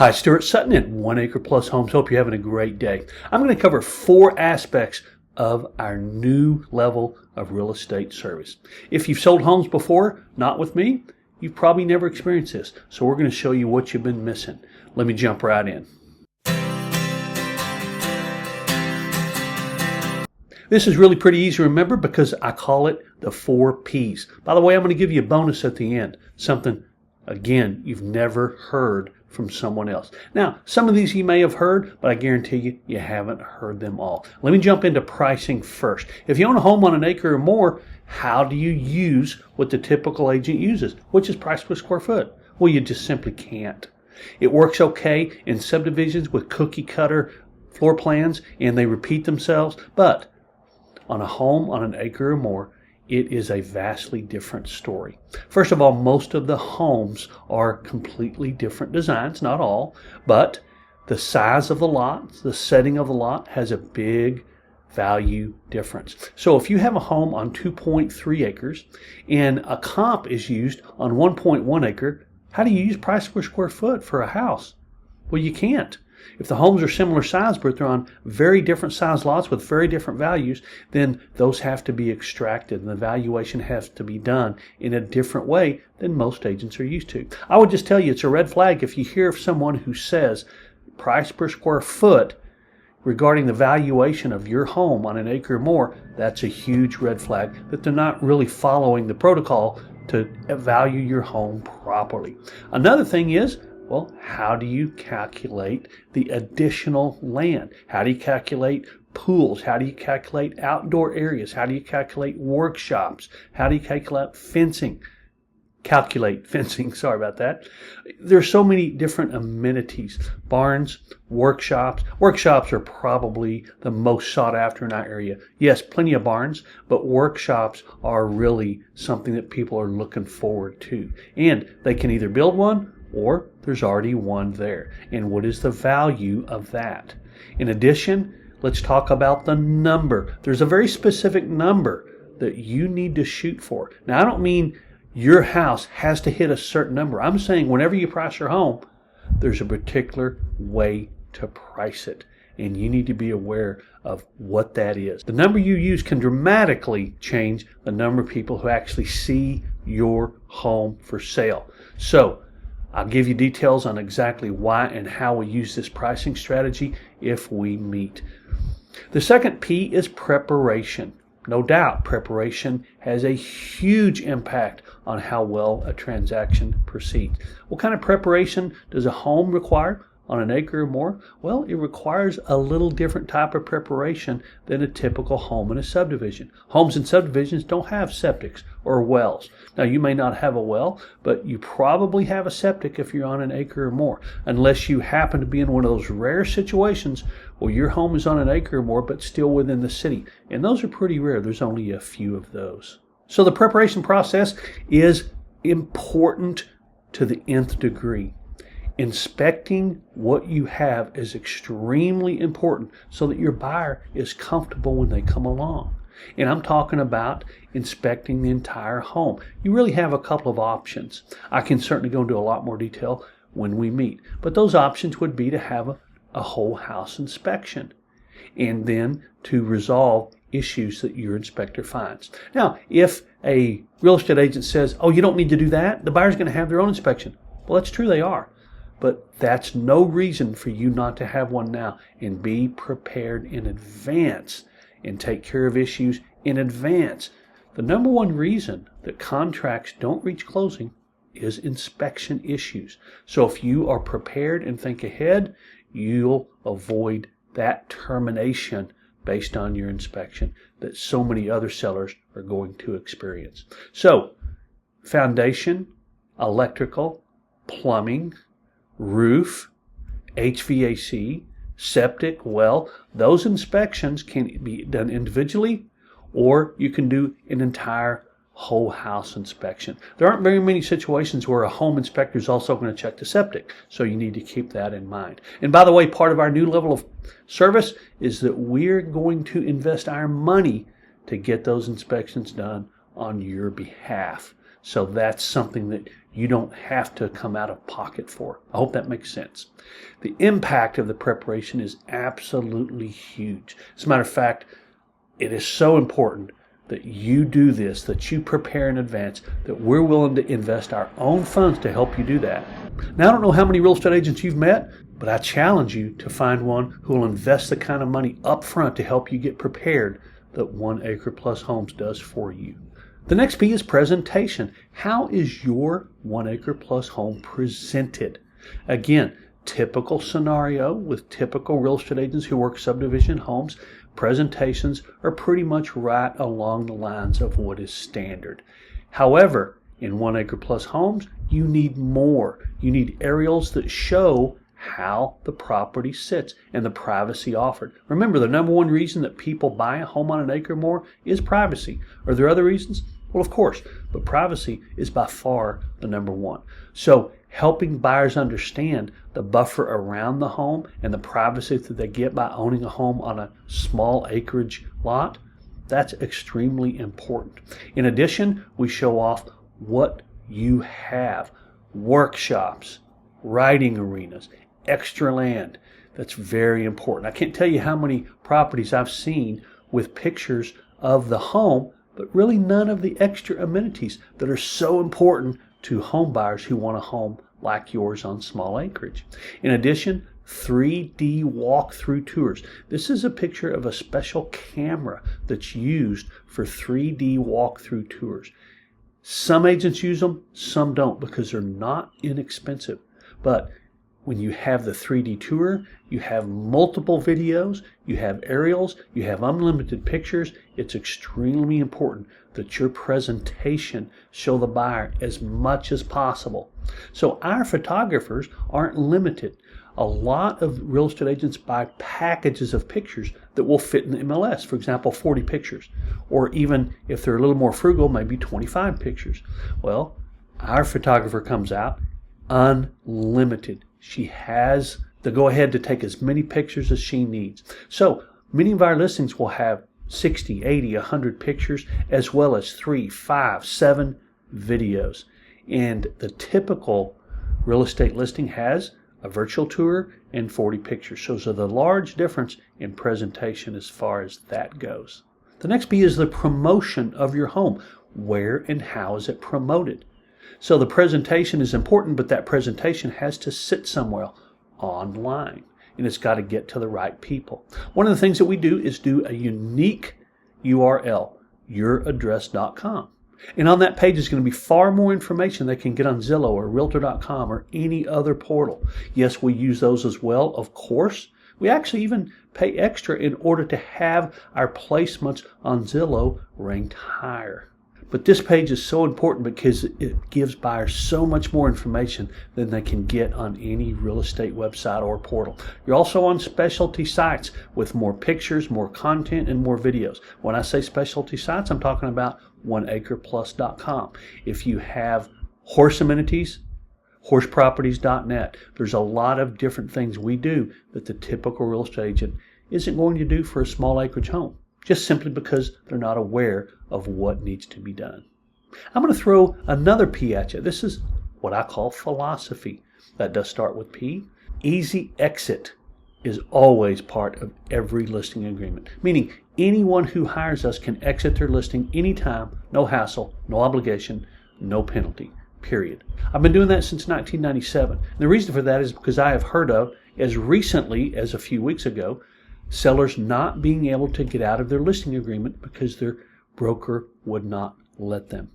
Hi, Stuart Sutton at Acre Plus Homes. Hope you're having a great day. I'm going to cover 4 aspects of our new level of real estate service. If you've sold homes before, not with me, you've probably never experienced this. So we're going to show you what you've been missing. Let me jump right in. This is really pretty easy to remember because I call it the 4 P's. By the way, I'm going to give you a bonus at the end. Something, again, you've never heard from someone else. Now, some of these you may have heard, but I guarantee you, you haven't heard them all. Let me jump into pricing first. If you own a home on an acre or more, how do you use what the typical agent uses, which is price per square foot? Well, you just simply can't. It works okay in subdivisions with cookie cutter floor plans, and they repeat themselves, but on a home on an acre or more, it is a vastly different story. First of all, most of the homes are completely different designs, not all, but the size of the lot, the setting of the lot has a big value difference. So if you have a home on 2.3 acres and a comp is used on 1.1 acre, how do you use price per square foot for a house? Well, you can't. If the homes are similar size, but they're on very different size lots with very different values, then those have to be extracted and the valuation has to be done in a different way than most agents are used to. I would just tell you it's a red flag if you hear of someone who says price per square foot regarding the valuation of your home on an acre or more. That's a huge red flag that they're not really following the protocol to value your home properly. Another thing is, well, how do you calculate the additional land? How do you calculate pools? How do you calculate outdoor areas? How do you calculate workshops? How do you calculate fencing? Sorry about that. There's so many different amenities. Barns, workshops. Workshops are probably the most sought after in our area. Yes, plenty of barns, but workshops are really something that people are looking forward to. And they can either build one or there's already one there. And what is the value of that? In addition, let's talk about the number. There's a very specific number that you need to shoot for. Now, I don't mean your house has to hit a certain number. I'm saying whenever you price your home, there's a particular way to price it. And you need to be aware of what that is. The number you use can dramatically change the number of people who actually see your home for sale. So, I'll give you details on exactly why and how we use this pricing strategy if we meet. The second P is preparation. No doubt, preparation has a huge impact on how well a transaction proceeds. What kind of preparation does a home require on an acre or more? Well, it requires a little different type of preparation than a typical home in a subdivision. Homes in subdivisions don't have septics or wells. Now, you may not have a well, but you probably have a septic if you're on an acre or more, unless you happen to be in one of those rare situations where your home is on an acre or more, but still within the city. And those are pretty rare. There's only a few of those. So the preparation process is important to the nth degree. Inspecting what you have is extremely important so that your buyer is comfortable when they come along. And I'm talking about inspecting the entire home. You really have a couple of options. I can certainly go into a lot more detail when we meet. But those options would be to have a whole house inspection and then to resolve issues that your inspector finds. Now, if a real estate agent says, oh, you don't need to do that, the buyer's going to have their own inspection. Well, that's true, they are. But that's no reason for you not to have one now, and be prepared in advance and take care of issues in advance. The number one reason that contracts don't reach closing is inspection issues. So if you are prepared and think ahead, you'll avoid that termination based on your inspection that so many other sellers are going to experience. So, foundation, electrical, plumbing, roof, HVAC, septic, well, those inspections can be done individually, or you can do an entire whole house inspection. There aren't very many situations where a home inspector is also going to check the septic, so you need to keep that in mind. And by the way, part of our new level of service is that we're going to invest our money to get those inspections done on your behalf. So that's something that you don't have to come out of pocket for. I hope that makes sense. The impact of the preparation is absolutely huge. As a matter of fact, it is so important that you do this, that you prepare in advance, that we're willing to invest our own funds to help you do that. Now, I don't know how many real estate agents you've met, but I challenge you to find one who will invest the kind of money up front to help you get prepared that 1 Acre Plus Homes does for you. The next P is presentation. How is your 1 Acre Plus home presented? Again, typical scenario with typical real estate agents who work subdivision homes, presentations are pretty much right along the lines of what is standard. However, in 1 Acre Plus Homes, you need more. You need aerials that show how the property sits and the privacy offered. Remember, the number one reason that people buy a home on an acre or more is privacy. Are there other reasons? Well, of course, but privacy is by far the number one. So helping buyers understand the buffer around the home and the privacy that they get by owning a home on a small acreage lot, that's extremely important. In addition, we show off what you have: workshops, riding arenas, extra land. That's very important. I can't tell you how many properties I've seen with pictures of the home, but really none of the extra amenities that are so important to home buyers who want a home like yours on small acreage. In addition, 3D walkthrough tours. This is a picture of a special camera that's used for 3D walkthrough tours. Some agents use them, some don't, because they're not inexpensive. But when you have the 3D tour, you have multiple videos, you have aerials, you have unlimited pictures. It's extremely important that your presentation show the buyer as much as possible. So our photographers aren't limited. A lot of real estate agents buy packages of pictures that will fit in the MLS. For example, 40 pictures. Or even if they're a little more frugal, maybe 25 pictures. Well, our photographer comes out unlimited. She has the go-ahead to take as many pictures as she needs. So many of our listings will have 60, 80, 100 pictures, as well as 3, 5, 7 videos. And the typical real estate listing has a virtual tour and 40 pictures. So there's a large difference in presentation as far as that goes. The next B is the promotion of your home. Where and how is it promoted? So the presentation is important, but that presentation has to sit somewhere online, and it's got to get to the right people. One of the things that we do is do a unique URL, youraddress.com. And on that page is going to be far more information they can get on Zillow or Realtor.com or any other portal. Yes, we use those as well, of course. We actually even pay extra in order to have our placements on Zillow ranked higher. But this page is so important because it gives buyers so much more information than they can get on any real estate website or portal. You're also on specialty sites with more pictures, more content, and more videos. When I say specialty sites, I'm talking about 1acreplus.com. If you have horse amenities, horseproperties.net. There's a lot of different things we do that the typical real estate agent isn't going to do for a small acreage home, just simply because they're not aware of what needs to be done. I'm going to throw another P at you. This is what I call philosophy. That does start with P. Easy exit is always part of every listing agreement, meaning anyone who hires us can exit their listing anytime, no hassle, no obligation, no penalty, period. I've been doing that since 1997. And the reason for that is because I have heard of, as recently as a few weeks ago, sellers not being able to get out of their listing agreement because their broker would not let them.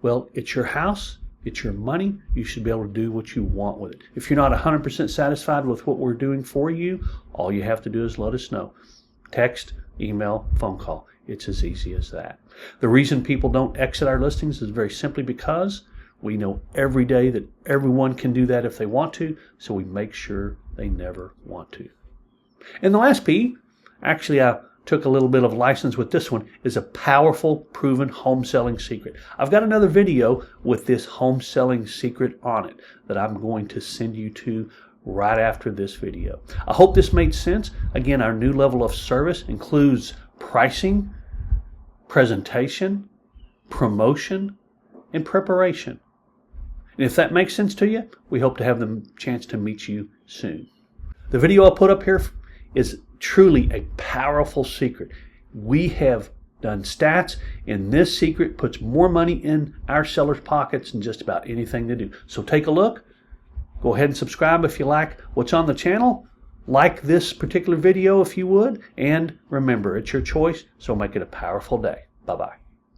Well, it's your house, it's your money, you should be able to do what you want with it. If you're not 100% satisfied with what we're doing for you, all you have to do is let us know. Text, email, phone call. It's as easy as that. The reason people don't exit our listings is very simply because we know every day that everyone can do that if they want to, so we make sure they never want to. And the last P, actually I took a little bit of license with this one, is a powerful, proven home selling secret. I've got another video with this home selling secret on it that I'm going to send you to right after this video. I hope this made sense. Again, our new level of service includes pricing, presentation, promotion, and preparation. And if that makes sense to you, we hope to have the chance to meet you soon. The video I'll put up here is truly a powerful secret. We have done stats, and this secret puts more money in our sellers' pockets than just about anything to do. So take a look. Go ahead and subscribe if you like what's on the channel. Like this particular video if you would. And remember, it's your choice, so make it a powerful day. Bye-bye.